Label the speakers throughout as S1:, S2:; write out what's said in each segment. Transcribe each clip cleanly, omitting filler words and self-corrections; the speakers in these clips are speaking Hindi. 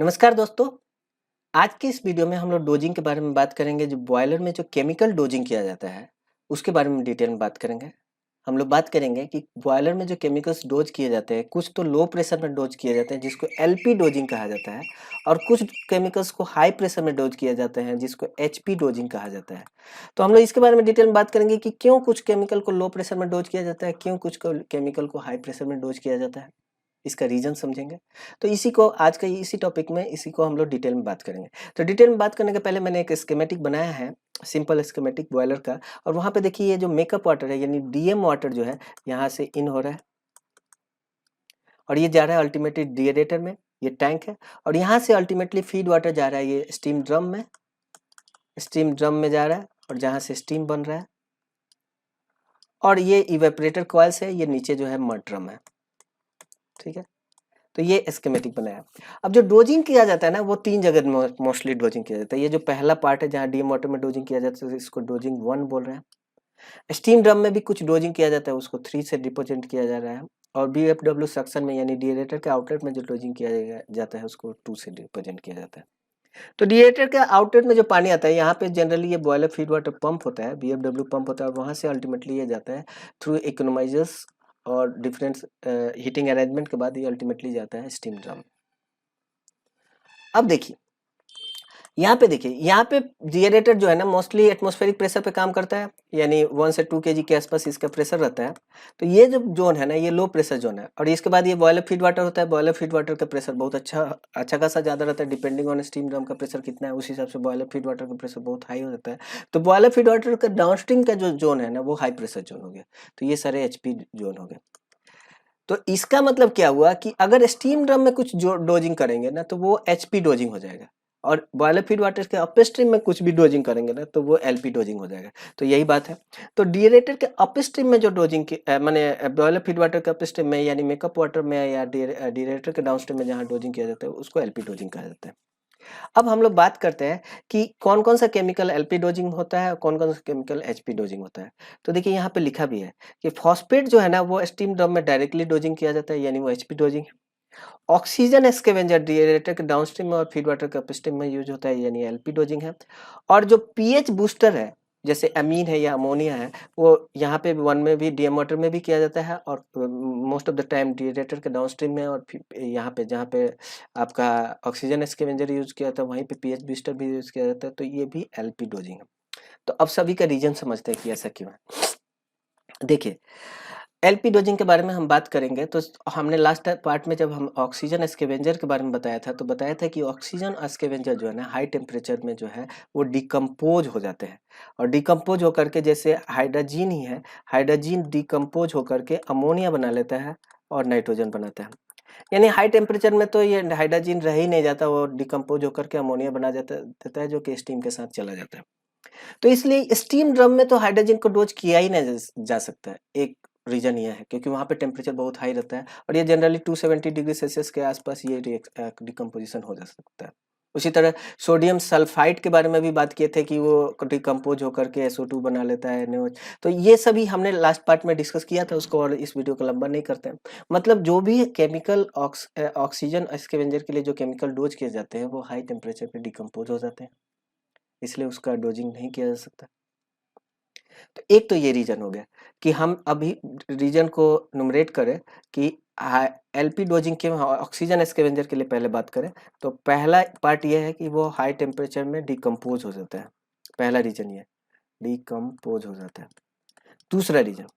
S1: नमस्कार दोस्तों। आज के इस वीडियो में हम लोग डोजिंग के बारे में बात करेंगे। जो बॉयलर में जो केमिकल डोजिंग किया जाता है उसके बारे में डिटेल में बात करेंगे। हम लोग बात करेंगे कि बॉयलर में जो केमिकल्स डोज किए जाते हैं, कुछ तो लो प्रेशर में डोज किए जाते हैं जिसको एलपी डोजिंग कहा जाता है, और कुछ केमिकल्स को हाई प्रेशर में डोज किया जाते हैं जिसको एचपी डोजिंग कहा जाता है। तो हम लोग इसके बारे में डिटेल में बात करेंगे कि क्यों कुछ केमिकल को लो प्रेशर में डोज किया जाता है, क्यों कुछ केमिकल को हाई प्रेशर में डोज किया जाता है, इसका रीजन समझेंगे। तो इसी को आज का इसी टॉपिक में इसी को हम लोग डिटेल में बात करेंगे। तो डिटेल में बात करने के पहले मैंने एक स्कीमेटिक बनाया है, सिंपल स्कीमेटिक बॉयलर का। और वहां पे देखिए ये जो मेकअप वाटर है यानी डीएम वाटर जो है यहाँ से इन हो रहा है और ये जा रहा है अल्टीमेटली डिएरेटर में, ये टैंक है। और यहाँ से अल्टीमेटली फीड वाटर जा रहा है ये स्टीम ड्रम में, स्टीम ड्रम में जा रहा है और जहाँ से स्टीम बन रहा है। और ये इवेपोरेटर कॉइल्स है, ये नीचे जो है मड ड्रम है। ठीक है, तो ये स्कीमेटिक बनाया। अब जो डोजिंग किया जाता है ना, वो तीन जगह मोस्टली डोजिंग किया जाता है। ये जो पहला पार्ट है जहाँ डीएम वाटर में डोजिंग किया जाता है इसको डोजिंग 1 बोल रहे हैं। स्टीम ड्रम में भी कुछ डोजिंग किया जाता है, उसको 3 से रिप्रेजेंट किया जा रहा है। और बीएफडब्ल्यू सक्शन में यानी डिएरेटर के आउटलेट में जो डोजिंग किया जाता है उसको 2 से रिप्रेजेंट किया जाता है। तो डिएरेटर के आउटलेट में जो पानी आता है, यहाँ पे जनरली ये बॉयलर फीड वाटर पंप होता है, बीएफडब्ल्यू पंप होता है, और वहाँ से अल्टीमेटली ये जाता है थ्रू इकोनोमाइजर्स और डिफरेंट हीटिंग अरेंजमेंट के बाद ये अल्टीमेटली जाता है स्टीम ड्रम। अब देखिए यहाँ पे, देखिए यहाँ पे डिएरेटर जो है ना मोस्टली एटमॉस्फेरिक प्रेशर पे काम करता है, यानी 1 से 2 केजी के आसपास इसका प्रेशर रहता है। तो ये जो जोन है ना, ये लो प्रेशर जोन है। और इसके बाद ये बॉयलर फीड वाटर होता है। बॉयलर फीड वाटर का प्रेशर बहुत अच्छा खासा ज़्यादा रहता है, डिपेंडिंग ऑन स्टीम ड्रम का प्रेशर कितना है उस हिसाब से बॉयलर फीड वाटर का प्रेशर बहुत हाई हो जाता है। तो बॉयलर फीड वाटर का डाउनस्ट्रीम का जो जोन है ना, वो हाई प्रेशर जोन हो गया। तो ये सारे एचपी जोन हो गए। तो इसका मतलब क्या हुआ कि अगर स्टीम ड्रम में कुछ डोजिंग करेंगे ना तो वो एचपी डोजिंग हो जाएगा, और बॉयलर फीड वाटर के अपस्ट्रीम में कुछ भी डोजिंग करेंगे ना तो वो एलपी डोजिंग हो जाएगा। तो यही बात है। तो डिएरेटर के अपस्ट्रीम में जो डोजिंग की माने बॉयलर फीड वाटर के अपस्ट्रीम में यानी मेकअप वाटर में या डिएरेटर के डाउनस्ट्रीम में जहाँ डोजिंग किया जाता है उसको एलपी डोजिंग कहा जाता है। अब हम लोग बात करते हैं कि कौन कौन सा केमिकल एलपी डोजिंग होता है और कौन कौन सा केमिकल एचपी डोजिंग होता है। तो देखिए यहाँ पे लिखा भी है कि फॉस्फेट जो है ना वो स्टीम ड्रम में डायरेक्टली डोजिंग किया जाता है, यानी वो एचपी डोजिंग है। ऑक्सीजन स्कैवेंजर डिएरेटर के डाउनस्ट्रीम में और फीड वाटर के अपस्ट्रीम में यूज होता है, यानी एलपी डोजिंग है। और जो पीएच बूस्टर है जैसे अमीन है या अमोनिया है, वो यहाँ पे 1 में भी डीएम वाटर में भी किया जाता है, और most of the time deaerator के डाउनस्ट्रीम में, और यहाँ पे जहाँ पे आपका ऑक्सीजन स्कैवेंजर यूज किया जाता है वहीं पे पीएच बूस्टर भी यूज किया जाता है। तो ये भी एलपी डोजिंग है। तो अब सभी का रीजन समझते हैं कि ऐसा क्यों है। देखिए एलपी डोजिंग के बारे में हम बात करेंगे। तो हमने लास्ट पार्ट में जब हम ऑक्सीजन स्कैवेंजर के बारे में बताया था तो बताया था कि ऑक्सीजन स्कैवेंजर जो है ना हाई टेम्परेचर में जो है वो डिकम्पोज हो जाते हैं, और डिकम्पोज होकर के जैसे हाइड्रोजन ही है, हाइड्रोजन डिकम्पोज होकर के अमोनिया बना लेता है और नाइट्रोजन बनाता है। यानी हाई टेम्परेचर में तो ये हाइड्रोजन रह ही नहीं जाता, वो डिकम्पोज होकर के अमोनिया बना देता है जो कि स्टीम के साथ चला जाता है। तो इसलिए स्टीम ड्रम में तो हाइड्रोजन को डोज किया ही नहीं जा सकता है। एक रीजन ये है क्योंकि वहाँ पे टेम्परेचर बहुत हाई रहता है, और ये जनरली 270 डिग्री सेल्सियस के आसपास ये डिकम्पोजिशन हो जा सकता है। उसी तरह सोडियम सल्फाइड के बारे में भी बात किए थे कि वो डिकम्पोज होकर के SO2 बना लेता है NaOH। तो ये सभी हमने लास्ट पार्ट में डिस्कस किया था उसको, और इस वीडियो को लंबा नहीं करते हैं। मतलब जो भी केमिकल ऑक्सीजन स्कैवेंजर के लिए जो केमिकल डोज किए जाते हैं वो हाई टेम्परेचर पे डिकम्पोज हो जाते हैं, इसलिए उसका डोजिंग नहीं किया जा सकता। तो एक तो ये रीजन हो गया कि हम अभी रीजन को नुमरेट करें कि एलपी डोजिंग के ऑक्सीजन स्कैवेंजर के लिए पहले बात करें। तो पहला पार्ट ये है कि वो हाई टेम्परेचर में डिकम्पोज हो जाता है। पहला रीजन ये डिकम्पोज हो जाता है। दूसरा रीजन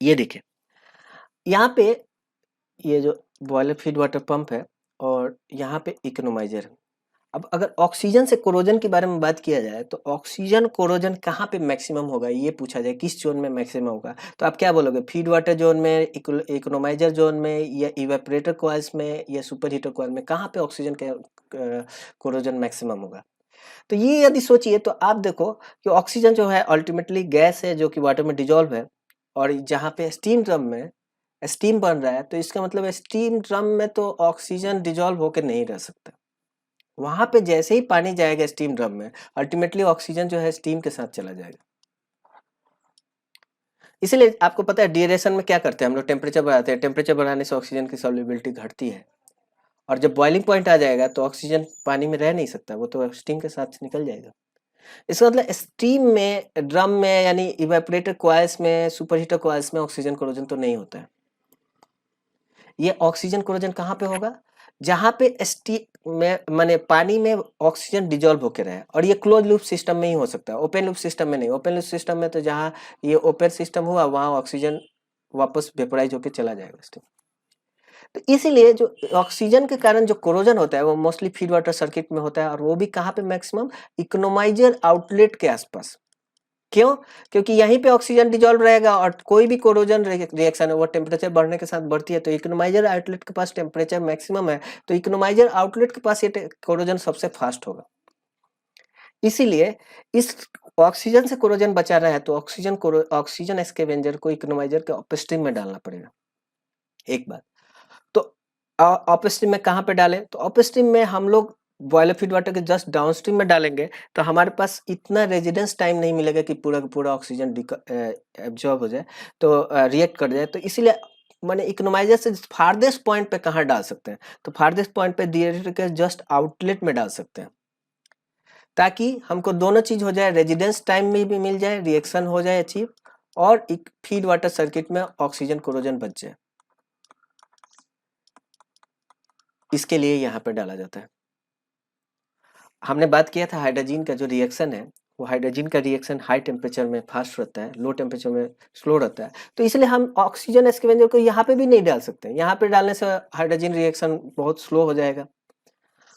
S1: ये देखिए यहाँ पे, ये जो बॉयलर फीड वाटर पंप है और यहाँ पे इकोनोमाइजर है। अब अगर ऑक्सीजन से कोरोजन के बारे में बात किया जाए तो ऑक्सीजन कोरोजन कहाँ पे मैक्सिमम होगा, ये पूछा जाए किस जोन में मैक्सिमम होगा, तो आप क्या बोलोगे? फीड वाटर जोन में, इकोनोमाइजर जोन में, या इवेपोरेटर कॉइल्स में, या सुपर हीटर कॉइल में? कहाँ पे ऑक्सीजन का कोरोजन मैक्सिमम होगा? तो ये यदि सोचिए तो आप देखो कि ऑक्सीजन जो है अल्टीमेटली गैस है जो कि वाटर में डिजोल्व है, और जहाँ पे स्टीम ड्रम में स्टीम बन रहा है तो इसका मतलब स्टीम ड्रम में तो ऑक्सीजन डिजोल्व होकर नहीं रह सकता। वहां पे जैसे ही पानी जाएगा स्टीम ड्रम में अल्टीमेटली ऑक्सीजन जो है स्टीम के साथ चला जाएगा। इसलिए आपको पता है डिएरेशन में क्या करते हैं हम लोग? टेम्परेचर बढ़ाते हैं। टेम्परेचर बढ़ाने से ऑक्सीजन की सॉल्युबिलिटी घटती है, और जब बॉइलिंग पॉइंट आ जाएगा तो ऑक्सीजन पानी में रह नहीं सकता, वो तो स्टीम के साथ निकल जाएगा। इसका मतलब स्टीम में, ड्रम में यानी इवेपोरेटर कॉइल्स में, सुपर हीटर कॉइल्स में ऑक्सीजन कोरोजन तो नहीं होता है। ये ऑक्सीजन कोरोजन कहाँ पे होगा? जहाँ पे स्टीम में माने पानी में ऑक्सीजन डिजोल्व होकर रहे, और ये क्लोज लूप सिस्टम में ही हो सकता है, ओपन लूप सिस्टम में नहीं। ओपन लूप सिस्टम में तो जहाँ ये ओपन सिस्टम हुआ वहाँ ऑक्सीजन वापस वेपोराइज होकर चला जाएगा स्टीम। तो इसीलिए जो ऑक्सीजन के कारण जो कोरोजन होता है वो मोस्टली फीड वाटर सर्किट में होता है, और वो भी कहाँ पे मैक्सिमम? इकोनोमाइजर आउटलेट के आसपास। क्यों? क्योंकि यहीं पे ऑक्सीजन डिजोल्व रहेगा, और कोई भी कोरोजन रिएक्शन है वो टेम्परेचर बढ़ने के साथ बढ़ती है, तो इकोनोमाइजर आउटलेट के पास टेम्परेचर मैक्सिमम है, तो इकोनोमाइजर आउटलेट के पास ये कोरोजन सबसे फास्ट होगा। इसीलिए इस ऑक्सीजन से कोरोजन बचा रहा है तो ऑक्सीजन स्कैवेंजर को इकोनोमाइजर के अपस्ट्रीम में डालना पड़ेगा। एक बात तो अपस्ट्रीम में कहाँ पे डालें? तो अपस्ट्रीम में हम लोग बॉयलर फीड वाटर के जस्ट डाउनस्ट्रीम में डालेंगे, तो हमारे पास इतना रेजिडेंस टाइम नहीं मिलेगा कि पूरा का पूरा ऑक्सीजन एब्जॉर्ब हो जाए, तो रिएक्ट कर जाए। तो इसीलिए मैंने इकोनोमाइजर से फार्देस्ट पॉइंट पे कहाँ डाल सकते हैं? तो फार्देस्ट पॉइंट पे थिएटर के जस्ट आउटलेट में डाल सकते हैं, ताकि हमको दोनों चीज हो जाए, रेजिडेंस टाइम में भी मिल जाए, रिएक्शन हो जाए अचीव, और एक फीड वाटर सर्किट में ऑक्सीजन कोरोजन बच जाए। इसके लिए यहाँ पे डाला जाता है। हमने बात किया था हाइड्रोजन का जो रिएक्शन है, वो हाइड्रोजन का रिएक्शन हाई टेम्परेचर में फास्ट रहता है, लो टेम्परेचर में स्लो रहता है, तो इसलिए हम ऑक्सीजन स्कैवेंजर को यहाँ पे भी नहीं डाल सकते। यहाँ पे डालने से हाइड्रोजन रिएक्शन बहुत स्लो हो जाएगा।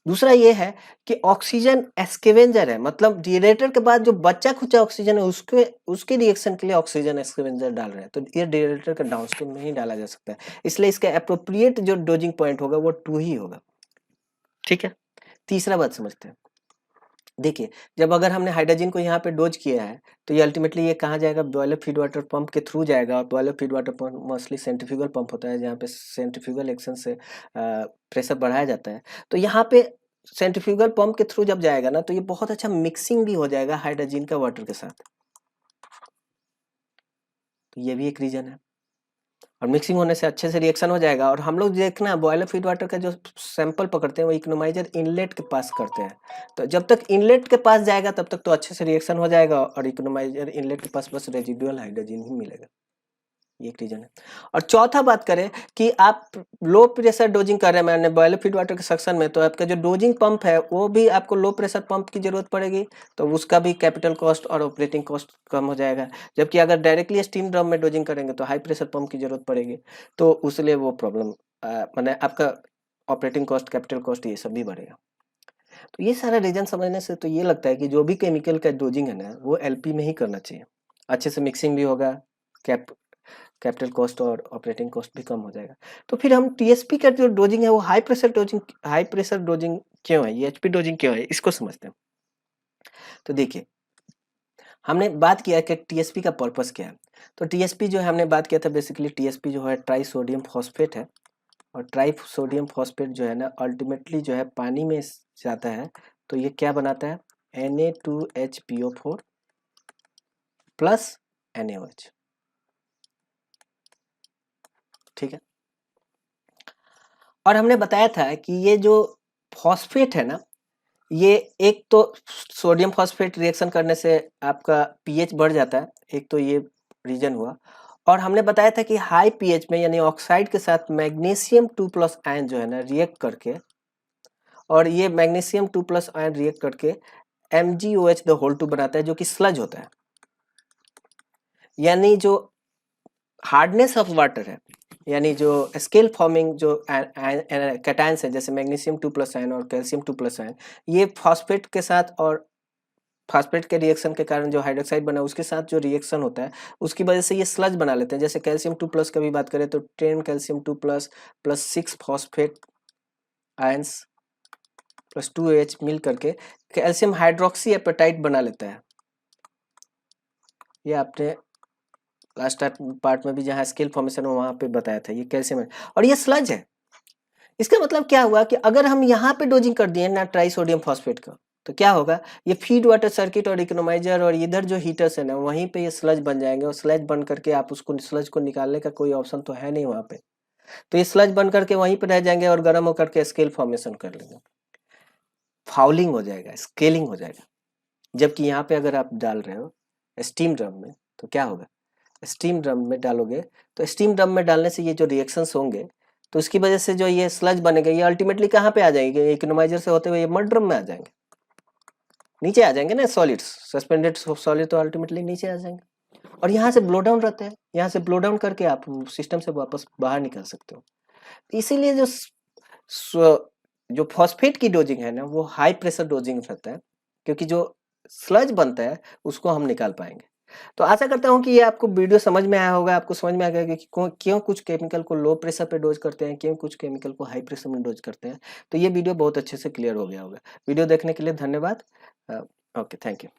S1: दूसरा ये है कि ऑक्सीजन स्कैवेंजर है, मतलब डिएरेटर के बाद जो बच्चा खुचा ऑक्सीजन है उसके रिएक्शन के लिए ऑक्सीजन स्कैवेंजर डाल रहे हैं, तो ये डिएरेटर के डाउनस्ट्रीम में ही डाला जा सकता है। इसलिए इसका एप्रोप्रिएट जो डोजिंग पॉइंट होगा वो 2 ही होगा। ठीक है, तीसरा बात समझते हैं। देखिए, जब अगर हमने हाइड्रोजन को यहाँ पे डोज किया है, तो ये अल्टीमेटली ये कहाँ जाएगा? बॉयलर फीड वाटर पंप के थ्रू जाएगा, और boiler feed water pump mostly centrifugal pump होता है, जहाँ पे सेंट्रीफ्यूगल एक्शन से प्रेशर बढ़ाया जाता है। तो यहाँ पे सेंट्रीफ्यूगल पंप के थ्रू जब जाएगा ना, तो ये बहुत अच्छा मिक्सिंग भी हो जाएगा हाइड्रोजन का वाटर के साथ। तो ये भी एक रीजन है, और मिक्सिंग होने से अच्छे से रिएक्शन हो जाएगा। और हम लोग देखना, बॉयलर फीड वाटर का जो सैंपल पकड़ते हैं वो इकोनोमाइजर इनलेट के पास करते हैं, तो जब तक इनलेट के पास जाएगा तब तक तो अच्छे से रिएक्शन हो जाएगा, और इकोनोमाइजर इनलेट के पास बस रेजिडुअल हाइड्रोजन ही मिलेगा। ये एक रीजन है। और चौथा बात करें कि आप लो प्रेशर डोजिंग कर रहे हैं मैंने बॉयलर फीड वाटर के सेक्शन में, तो आपका जो डोजिंग पंप है वो भी आपको लो प्रेशर पंप की जरूरत पड़ेगी, तो उसका भी कैपिटल कॉस्ट और ऑपरेटिंग कॉस्ट कम हो जाएगा। जबकि अगर डायरेक्टली स्टीम ड्रम में डोजिंग करेंगे तो हाई प्रेशर पंप की जरूरत पड़ेगी, तो उसलिए वो प्रॉब्लम मैंने आपका ऑपरेटिंग कॉस्ट, कैपिटल कॉस्ट ये सब भी बढ़ेगा। तो ये सारा रीजन समझने से तो ये लगता है कि जो भी केमिकल का डोजिंग है ना, वो एलपी में ही करना चाहिए। अच्छे से मिक्सिंग भी होगा, कैपिटल कॉस्ट और ऑपरेटिंग कॉस्ट भी कम हो जाएगा। तो फिर हम टीएसपी का जो डोजिंग है वो हाई प्रेशर डोजिंग क्यों है, ये एचपी डोजिंग क्यों है, इसको समझते हैं। तो देखिए, हमने बात किया कि टीएसपी का पर्पस क्या है। तो टीएसपी जो है हमने बात किया था, बेसिकली टीएसपी जो है ट्राई सोडियम फॉस्फेट है, और ट्राई सोडियम फॉस्फेट जो है ना अल्टीमेटली जो है पानी में जाता है, तो ये क्या बनाता है? Na2HPO4 plus NaOH। ठीक है, और हमने बताया था कि ये जो फॉस्फेट है ना, ये एक तो सोडियम फॉस्फेट रिएक्शन करने से आपका पीएच बढ़ जाता है, एक तो ये रीजन हुआ। और हमने बताया था कि हाई पीएच में यानी ऑक्साइड के साथ मैग्नीशियम 2+ आयन जो है ना रिएक्ट करके, और ये मैग्नीशियम 2+ आयन रिएक्ट करके MgOH द होल 2 बनाता है, जो कि स्लज होता है। यानी जो हार्डनेस ऑफ वाटर है, यानी जो स्केल फॉर्मिंग जो कैटायंस है, जैसे मैग्नीशियम 2+ आयन और कैल्शियम 2+ आयन, ये फॉस्फेट के साथ और फॉस्फेट के रिएक्शन के कारण जो हाइड्रोक्साइड बना उसके साथ जो रिएक्शन होता है उसकी वजह से ये स्लज बना लेते हैं। जैसे कैल्शियम 2+ का भी बात करें तो 10 calcium 2+ plus 6 phosphate ions plus 2H मिल करके कैल्शियम हाइड्रोक्सी एपेटाइट बना लेता है। ये आपने लास्ट पार्ट में भी जहाँ स्केल फॉर्मेशन हो वहां पे बताया था, ये कैल्शियम है और ये स्लज है। इसका मतलब क्या हुआ कि अगर हम यहाँ पे डोजिंग कर दिए ना ट्राई सोडियम फॉस्फेट का, तो क्या होगा, ये फीड वाटर सर्किट और इकोनोमाइजर और इधर जो हीटर्स है ना वहीं पे ये स्लज बन जाएंगे, और स्लज बन करके आप उसको स्लज को निकालने का कोई ऑप्शन तो है नहीं वहाँ पे, तो ये स्लज बन करके वहीं पे रह जाएंगे और गर्म होकर के स्केल फॉर्मेशन कर लेंगे, फाउलिंग हो जाएगा, स्केलिंग हो जाएगा। जबकि यहाँ पे अगर आप डाल रहे हो स्टीम ड्रम में तो क्या होगा, स्टीम ड्रम में डालोगे तो स्टीम ड्रम में डालने से ये जो रिएक्शंस होंगे तो उसकी वजह से जो ये स्लज बनेगा ये अल्टीमेटली कहाँ पे आ जाएंगे, इकोनोमाइजर से होते हुए ये मड ड्रम में आ जाएंगे, नीचे आ जाएंगे ना सॉलिड्स, सस्पेंडेड सॉलिड तो अल्टीमेटली नीचे आ जाएंगे और यहाँ से ब्लो डाउन रहते हैं, यहाँ से ब्लो डाउन करके आप सिस्टम से वापस बाहर निकाल सकते हो। इसीलिए जो फॉस्फेट की डोजिंग है ना वो हाई प्रेशर डोजिंग रहता है, क्योंकि जो स्लज बनता है उसको हम निकाल पाएंगे। तो आशा करता हूँ कि ये आपको वीडियो समझ में आया होगा, आपको समझ में आ गया कि क्यों कुछ केमिकल को लो प्रेशर पे डोज करते हैं, क्यों कुछ केमिकल को हाई प्रेशर में डोज करते हैं। तो ये वीडियो बहुत अच्छे से क्लियर हो गया होगा। वीडियो देखने के लिए धन्यवाद। Okay, thank you.